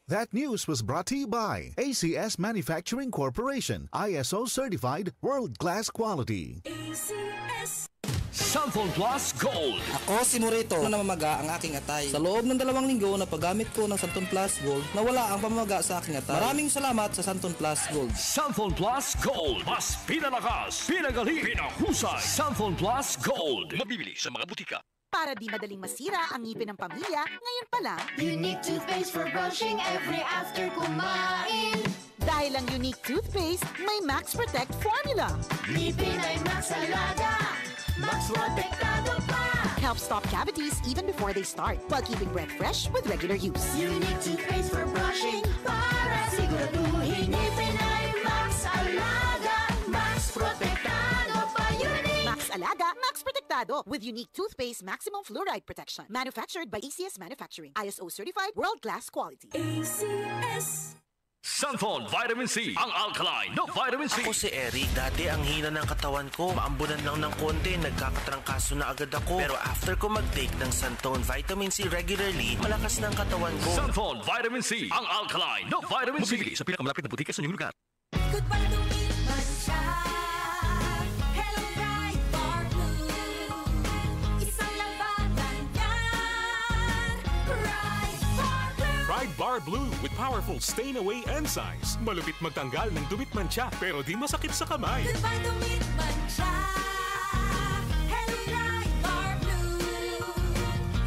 That news was brought to you by ACS Manufacturing Corporation, ISO certified world-class quality. ACS Santon Plus Gold. Ako si Morito na namamaga ang aking atay. Sa loob ng 2 linggo na paggamit ko ng Santon Plus Gold, nawala ang pamamaga sa aking atay. Maraming salamat sa Santon Plus Gold. Santon Plus Gold. Mas pinalakas, pinagaling, pinahusay. Santon Plus Gold. Mabibili sa mga butika. Para di madaling masira ang ngipin ng pamilya, ngayon pa lang, Unique toothpaste for brushing every after kumain. dahil ang Unique toothpaste may Max Protect formula. Ngipin ay Max Alaga, Max Protektado pa. Helps stop cavities even before they start, while keeping breath fresh with regular use. Unique toothpaste for brushing para siguraduhin ngipin ay Max Alaga, Max Protektado pa. Unique Max Alaga, Max Protectado with Unique toothpaste maximum fluoride protection. Manufactured by ACS Manufacturing, ISO certified world-class quality. ACS Santon Vitamin C. Ang alkaline na vitamin C. Ako si Eric. Dati ang hina ng katawan ko. Maambunan lang ng konti. Nagkakatrangkaso na agad ako. Pero after ko mag-take ng Santon Vitamin C regularly, malakas na ang katawan ko. Santon Vitamin C. Ang alkaline na vitamin C. Mabibili sa pinakamalapit na butika sa inyong lugar. Goodbye Lumit Mancha. Hello Bright Bar Blue. Isang labanan yan. Bright Bar Blue. Pride Bar Blue with powerful stain-away enzymes. Malupit magtanggal ng dumit mancha pero di masakit sa kamay. Goodbye Lumit Mancha. Hello Bright Bar Blue.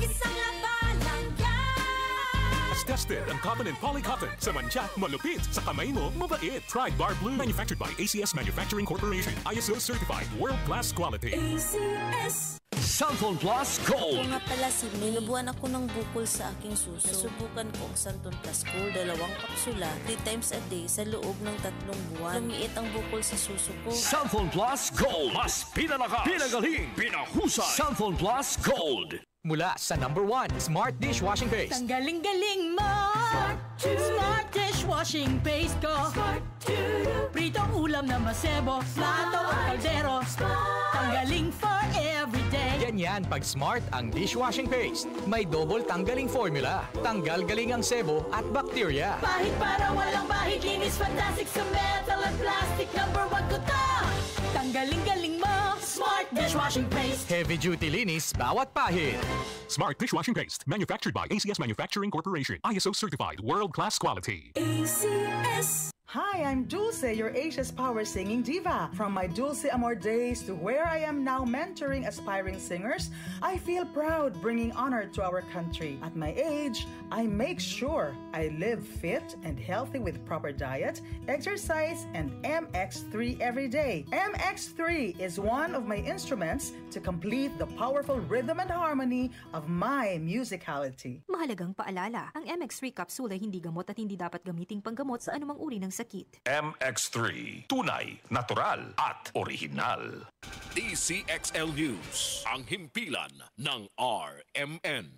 Isang labanan yan. As tested ang cotton and polycotton. Sa mancha, malupit. Sa kamay mo, mabait. Pride Bar Blue. Manufactured by ACS Manufacturing Corporation. ISO certified world-class quality. ACS Santon Plus Gold. Nga pala si May, nabuhan ako ng bukol sa aking suso. Nasubukan ko ang Santon Plus Gold, 2 kapsula, 3 times a day sa loob ng 3 buwan. Lumiit ang bukol sa suso ko. Santon Plus Gold. Mas pinalakas, pinagaling, pinahusay. Santon Plus Gold. Mula sa #1 Smart Dishwashing Paste. Ang galing-galing mo! Smart dishwashing paste ko! Pritong ulam na masebo, plato o kaldero. Tanggaling for everyday. Ganyan pag Smart ang dishwashing paste. May double tanggaling formula. Tanggal galing ang sebo at bakterya. Bahid para walang bahid, linis fantastic sa metal at plastic. #1 ko to! Tanggaling-galing mo! Smart dishwashing paste. Heavy duty linis bawat pahid. Smart Dishwashing Paste. Manufactured by ACS Manufacturing Corporation. ISO certified world-class quality. ACS Hi, I'm Dulce, your Asia's power singing diva. From my Dulce Amor days to where I am now mentoring aspiring singers, I feel proud bringing honor to our country. At my age, I make sure I live fit and healthy with proper diet, exercise, and MX3 every day. MX3 is one of my instruments to complete the powerful rhythm and harmony of my musicality. Mahalagang paalala, ang MX3 capsule ay hindi gamot at hindi dapat gamiting panggamot sa anumang uri ng sakit. MX3. Tunay, natural at original. DCXL News. Ang himpilan ng RMN.